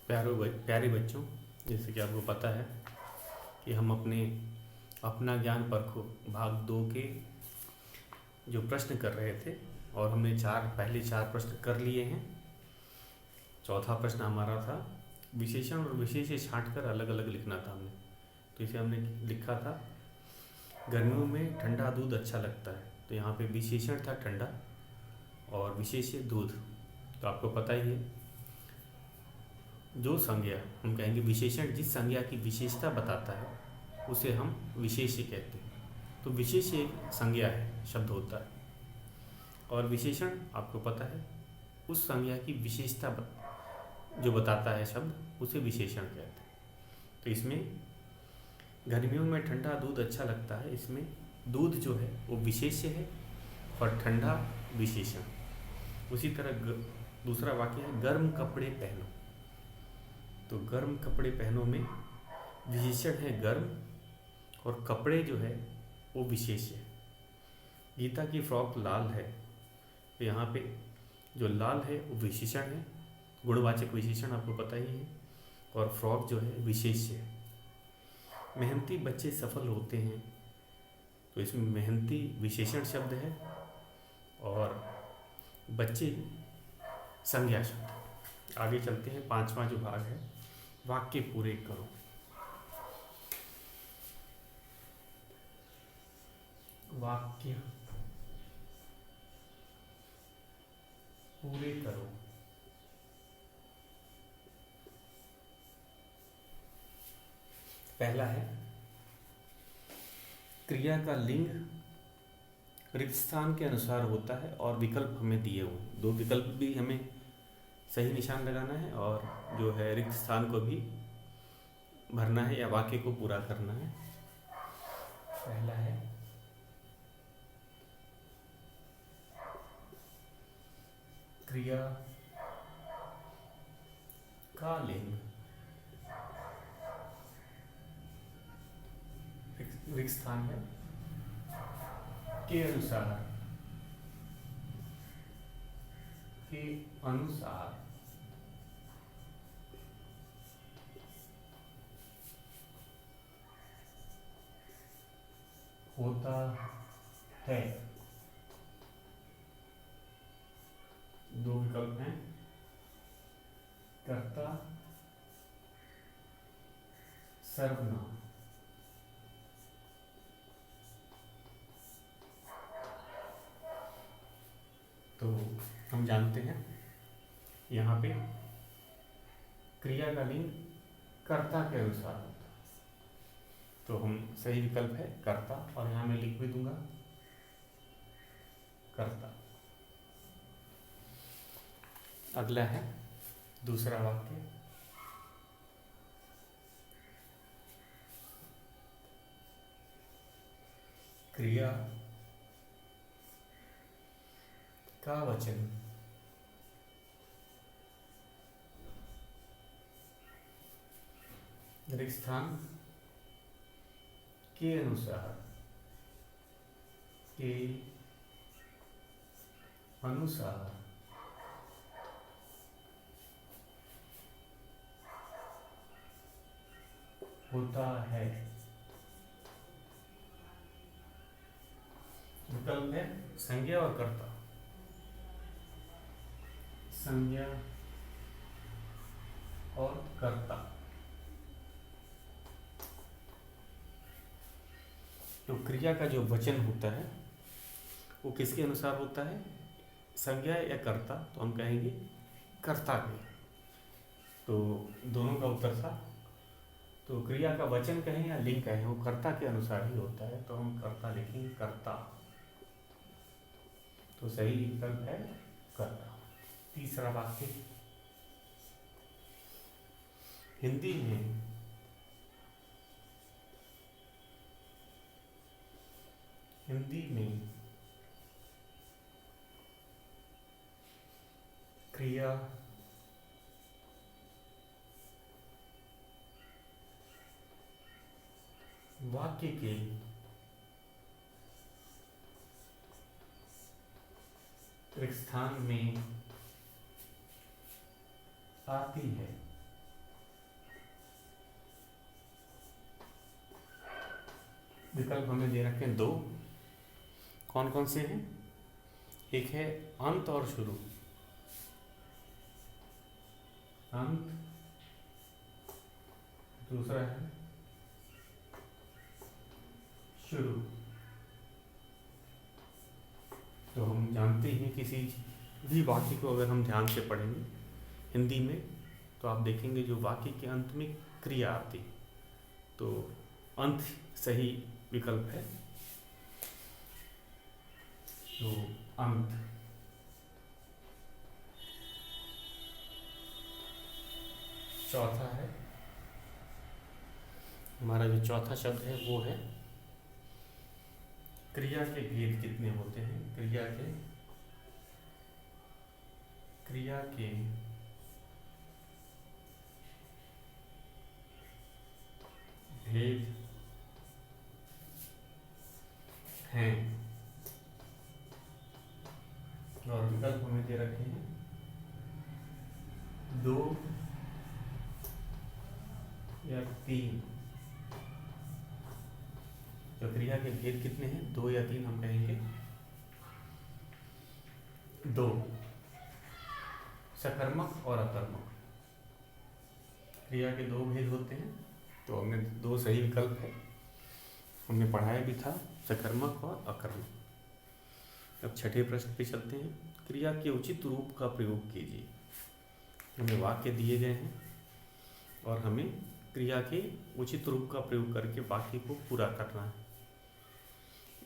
प्यारे बच्चों, जैसे कि आपको पता है कि हम अपना ज्ञान परखो भाग 2 के जो प्रश्न कर रहे थे और हमने पहले चार प्रश्न कर लिए हैं। चौथा प्रश्न हमारा था विशेषण और विशेष्य छांट कर अलग अलग लिखना था हमने। तो इसे हमने लिखा था गर्मियों में ठंडा दूध अच्छा लगता है। तो यहाँ पे विशेषण था ठंडा और विशेष्य दूध। तो आपको पता ही है जो संज्ञा हम कहेंगे विशेषण जिस संज्ञा की विशेषता बताता है उसे हम विशेष्य कहते हैं। तो विशेष्य एक संज्ञा है, शब्द होता है, और विशेषण आपको पता है उस संज्ञा की विशेषता जो बताता है शब्द, उसे विशेषण कहते हैं। तो इसमें गर्मियों में ठंडा दूध अच्छा लगता है, इसमें दूध जो है वो विशेष्य है और ठंडा विशेषण। उसी तरह दूसरा वाक्य है गर्म कपड़े पहनो। तो गर्म कपड़े पहनो में विशेषण है गर्म और कपड़े जो है वो विशेष्य है। गीता की फ्रॉक लाल है। तो यहाँ पे जो लाल है वो विशेषण है, गुणवाचक विशेषण आपको पता ही है, और फ्रॉक जो है विशेष्य है। मेहनती बच्चे सफल होते हैं। तो इसमें मेहनती विशेषण शब्द है और बच्चे संज्ञा शब्द। आगे चलते हैं, पांचवा जो भाग है वाक्य पूरे करो। वाक्य पूरे करो। पहला है क्रिया का लिंग रिक्त स्थान के अनुसार होता है और विकल्प हमें दिए हुए। दो विकल्प भी हमें सही निशान लगाना है और जो है रिक्त स्थान को भी भरना है या वाक्य को पूरा करना है। पहला है क्रिया का लिंग रिक्त स्थान है के अनुसार होता है। दो विकल्प हैं, कर्ता सर्वनाम। तो हम जानते हैं यहाँ पे क्रिया का लिंग कर्ता के अनुसार होता है। तो हम सही विकल्प है कर्ता, और यहाँ मैं लिख भी दूंगा कर्ता। अगला है दूसरा वाक्य क्रिया का वचन रिक्त स्थान के अनुसार होता है। विकल्प है संज्ञा और कर्ता। संज्ञा और कर्ता। तो क्रिया का जो वचन होता है वो किसके अनुसार होता है, संज्ञा या कर्ता? तो हम कहेंगे कर्ता के। तो दोनों का उत्तर था। तो क्रिया का वचन कहें या लिंग कहें, वो कर्ता के अनुसार ही होता है। तो हम कर्ता लिखेंगे कर्ता। तो सही विकल्प है कर्ता। तीसरा वाक्य हिंदी में क्रिया वाक्य के रिक्त स्थान में आती है। विकल्प हमें दे रखे हैं दो। कौन कौन से हैं? एक है अंत और शुरू। अंत, दूसरा है शुरू। तो हम जानते हैं किसी भी वाक्य को अगर हम ध्यान से पढ़ेंगे हिंदी में तो आप देखेंगे जो वाक्य के अंत में क्रिया आती है तो अंत सही विकल्प है। तो अंत। चौथा है हमारा जो चौथा शब्द है वो है क्रिया के भेद कितने होते हैं। क्रिया के भेद हैं और विकल्प हमें दे रखे हैं दो या तीन। तो क्रिया के भेद कितने हैं? दो या तीन। हम कहेंगे दो। सकर्मक और अकर्मक क्रिया के दो भेद होते हैं तो हमने दो सही विकल्प है। हमने पढ़ाया भी था सकर्मक और अकर्मक। अब छठे प्रश्न पे चलते हैं। क्रिया के उचित रूप का प्रयोग कीजिए। हमें वाक्य दिए गए हैं और हमें क्रिया के उचित रूप का प्रयोग करके वाक्य को पूरा करना है।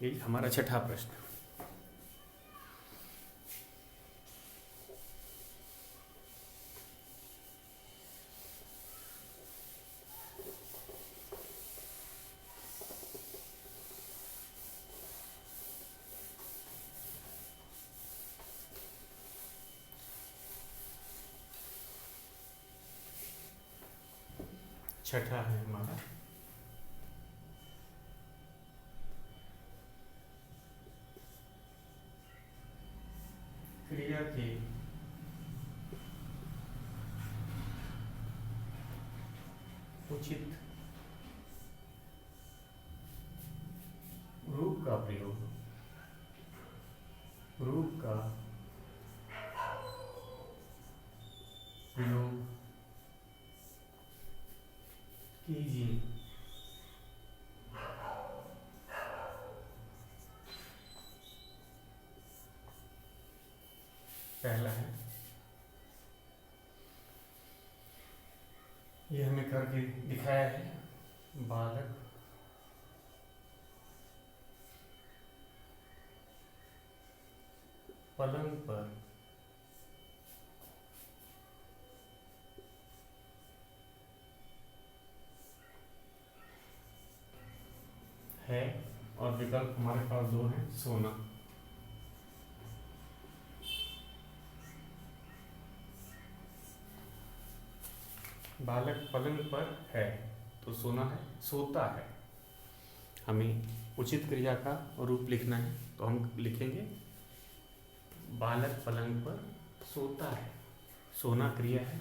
यही हमारा छठा प्रश्न। छठा है हमारा क्रिया के उचित रूप का प्रयोग कीजिए। पहला है ये हमें करके दिखाया है। बालक पलंग पर है और विकल्प हमारे पास दो हैं। सोना। बालक पलंग पर है तो सोना है, सोता है। हमें उचित क्रिया का रूप लिखना है तो हम लिखेंगे बालक पलंग पर सोता है। सोना क्रिया है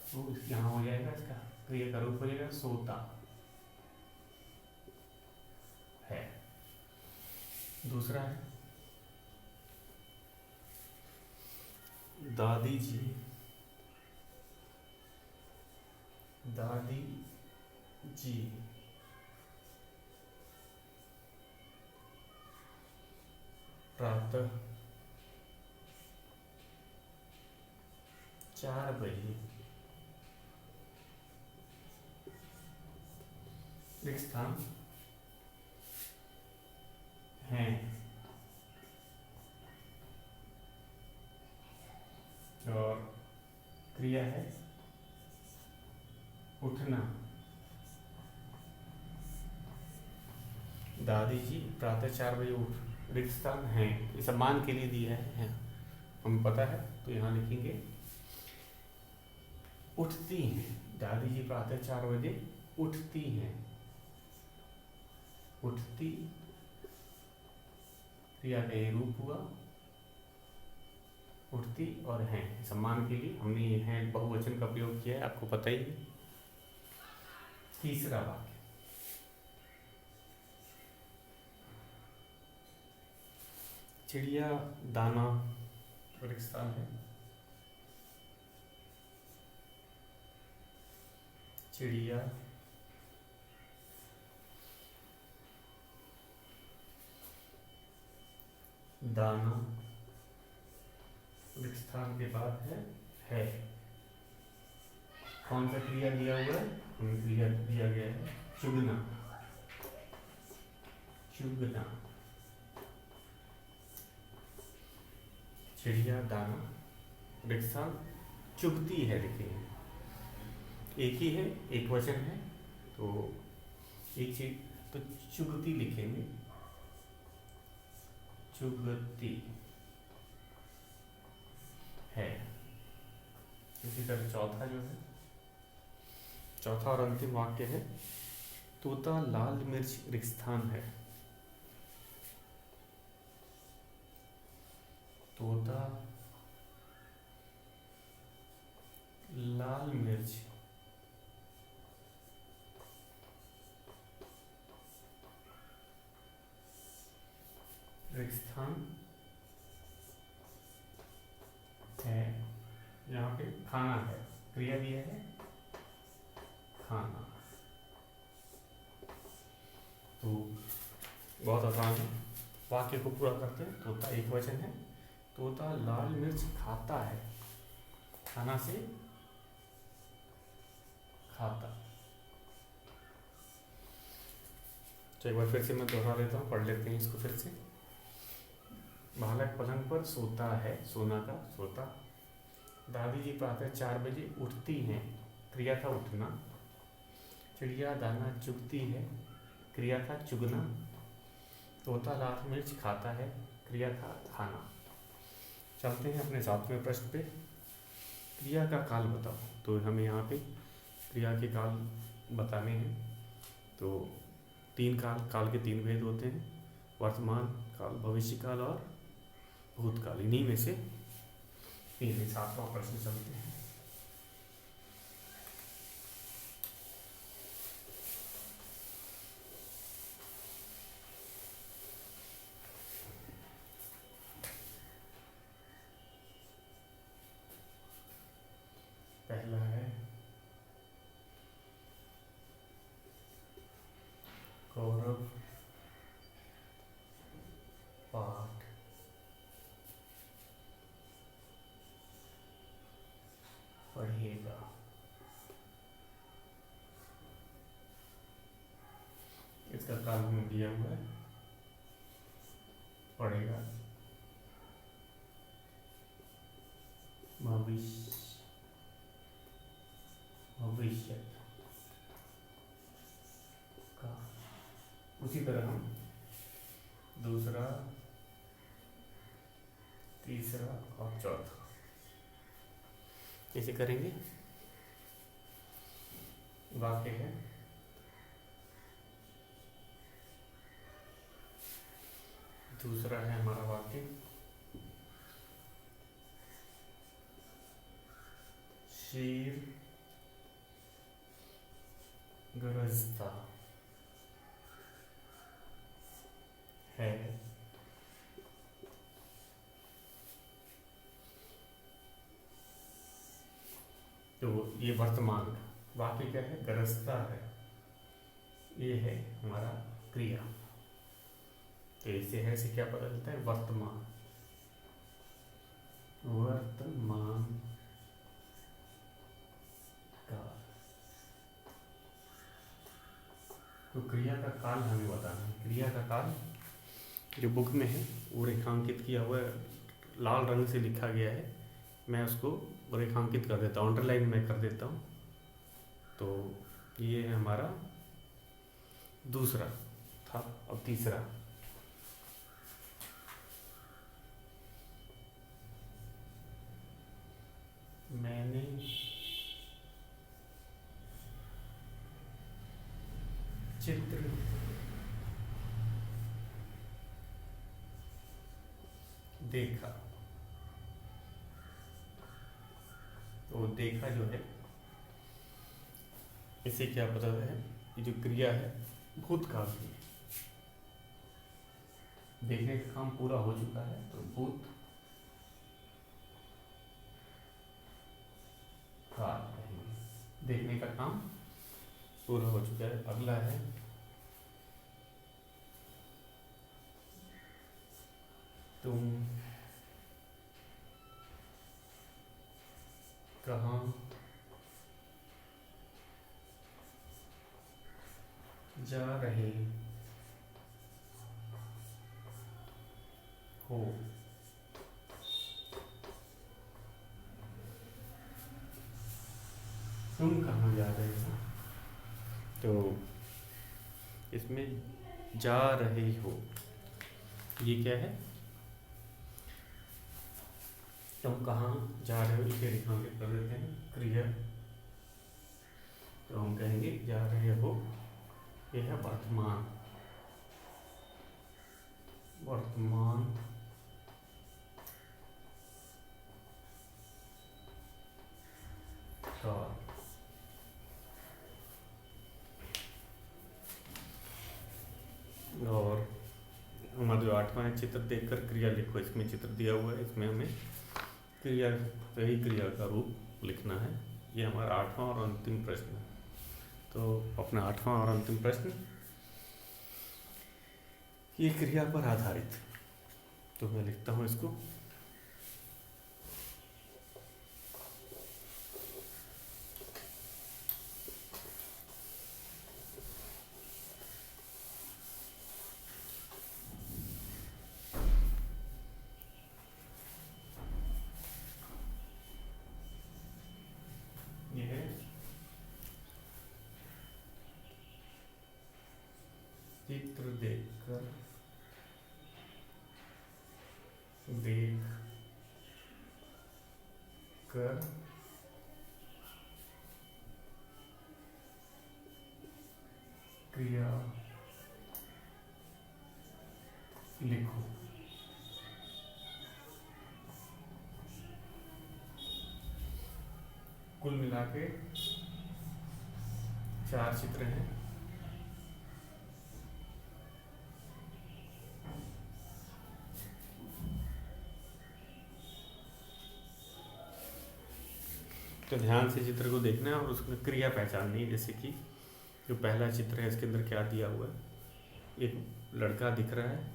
तो यहाँ हो जाएगा, इसका क्रिया का रूप हो जाएगा सोता है। दूसरा है दादी जी प्रातः 4 बजे एक स्थान है और क्रिया है उठना। दादी जी प्रातः 4 बजे उठ रिक्त स्थान है, ये सम्मान के लिए दिया है हमें पता है तो यहाँ लिखेंगे उठती हैं। दादी जी प्रातः 4 बजे उठती हैं। उठती क्रिया का ये रूप हुआ उठती और हैं सम्मान के लिए हमने ये हैं बहुवचन का प्रयोग किया है, आपको पता ही है। तीसरा वाक्य चिड़िया दाना रेगिस्तान है। चिड़िया दाना रेगिस्तान के बाद है। कौन सा क्रिया दिया हुआ है? हमें क्रिया दिया गया है चुगना। चुगना। चिड़िया दाना रेगिस्तान चुगती है। देखिए एक ही है, एक वचन है, तो एक चीज तो चुगती लिखेंगे। चुगती है। इसी तरह चौथा जो है, चौथा और अंतिम वाक्य है तोता लाल मिर्च रेगिस्तान है। तोता लाल मिर्च रेगिस्तान है। यहाँ पे खाना है, क्रिया भी है खाना। तो बहुत आसान है, वाक्य को पूरा करते हैं। तोता एक वचन है, तोता लाल मिर्च खाता है। खाना से खाता। तो एक बार फिर से मैं दोहरा देता हूँ, पढ़ लेते हैं इसको फिर से। बालक पलंग पर सोता है, सोना का सोता। दादी जी प्रातः 4 बजे उठती हैं, क्रिया था उठना। चिड़िया दाना चुगती है, क्रिया था चुगना। तोता लाल मिर्च खाता है, क्रिया था खाना। चलते हैं अपने 7वें प्रश्न पे। क्रिया का काल बताओ। तो हमें यहाँ पे क्रिया के काल बताने हैं। तो 3 काल के 3 भेद होते हैं, वर्तमान काल, भविष्य काल और भूतकाल। इन्हीं में से 3 7वां प्रश्न चलते हैं। पहला है कौरव पाठ पढ़ेगा। इसका काल हमें दिया हुआ है, पढ़ेगा। भविष्य का। उसी तरह हम दूसरा, तीसरा और चौथा कैसे करेंगे। वाक्य है दूसरा है हमारा वाक्य, शेर गरजता है। तो ये वर्तमान का वाक्य क्या है, गरजता है, ये है हमारा क्रिया। तो इससे है से क्या पता चलता है, वर्तमान। वर्तमान काल। तो क्रिया का काल हमें बताना है। क्रिया का काल जो बुक में है वो रेखांकित किया हुआ है, लाल रंग से लिखा गया है। मैं उसको रेखांकित कर देता हूँ, अंडरलाइन में कर देता हूँ। तो ये है हमारा दूसरा था। अब तीसरा, मैंने चित्र देखा। तो देखा जो है, इसे क्या पता है, ये जो क्रिया है भूतकाल की है। देखने का काम पूरा हो चुका है, तो भूत काल कहेंगे। देखने का काम पूरा हो चुका है। अगला है तुम कहाँ जा रहे हो। तुम कहाँ जा रहे हो, तो इसमें जा रहे हो ये क्या है, तुम कहाँ जा रहे हो इसे रेखांकित कर देते हैं क्रिया। तो हम कहेंगे जा रहे हो, यह है वर्तमान, वर्तमान काल। और हमारा जो 8वां है, चित्र देखकर क्रिया लिखो। इसमें चित्र दिया हुआ है, इसमें हमें क्रिया, सही क्रिया का रूप लिखना है। ये हमारा 8वां और अंतिम प्रश्न है। तो अपना 8वां और अंतिम प्रश्न ये क्रिया पर आधारित। तो मैं लिखता हूँ इसको। ये है चित्र देखकर क्रिया लिखो। कुल मिला के 4 चित्र हैं। तो ध्यान से चित्र को देखना है और उसमें क्रिया पहचाननी है। जैसे कि जो पहला चित्र है इसके अंदर क्या दिया हुआ है, एक लड़का दिख रहा है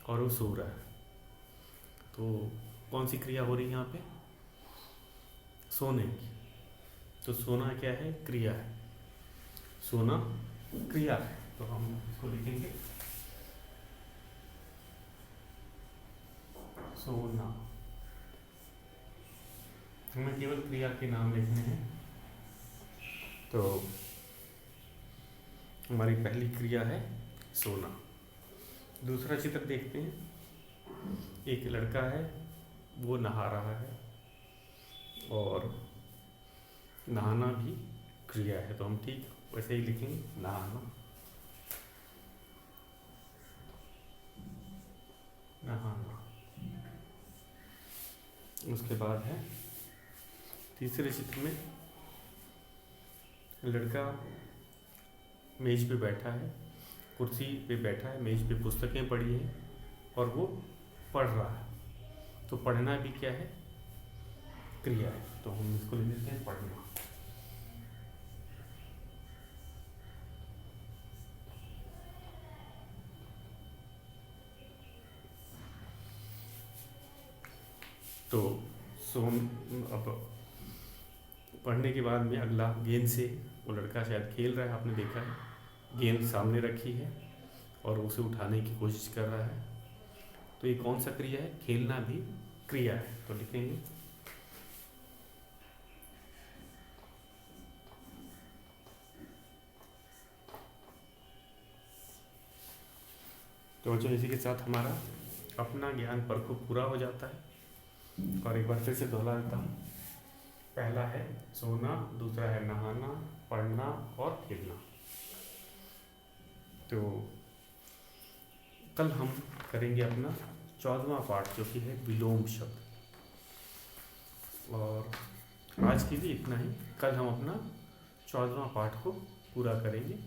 और वो सो रहा है। तो कौन सी क्रिया हो रही है यहाँ पे, सोने की। तो सोना क्या है, क्रिया है, सोना क्रिया है। तो हम इसको लिखेंगे सोना। हमें केवल क्रिया के नाम लिखने हैं। तो हमारी पहली क्रिया है सोना। दूसरा चित्र देखते हैं। एक लड़का है, वो नहा रहा है और नहाना भी क्रिया है। तो हम ठीक वैसे ही लिखेंगे, नहाना, नहाना। उसके बाद है तीसरे चित्र में लड़का मेज पे बैठा है, कुर्सी पे बैठा है, मेज पे पुस्तकें पड़ी हैं और वो पढ़ रहा है। तो पढ़ना भी क्या है, क्रिया है। तो हम इसको लिख देते हैं पढ़ना। तो अब पढ़ने के बाद में अगला गेंद से, वो लड़का शायद खेल रहा है, आपने देखा है, गेंद सामने रखी है और उसे उठाने की कोशिश कर रहा है। तो ये कौन सा क्रिया है, खेलना भी क्रिया है। तो लिखेंगे तो बच्चों इसी के साथ हमारा अपना ज्ञान परखो पूरा हो जाता है। और एक बार फिर से दोहरा देता हूँ। पहला है सोना, दूसरा है नहाना, पढ़ना और खेलना। तो कल हम करेंगे अपना 14वां पाठ, जो कि है विलोम शब्द। और आज के लिए इतना ही। कल हम अपना 14वां पाठ को पूरा करेंगे।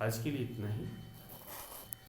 आज के लिए इतना ही।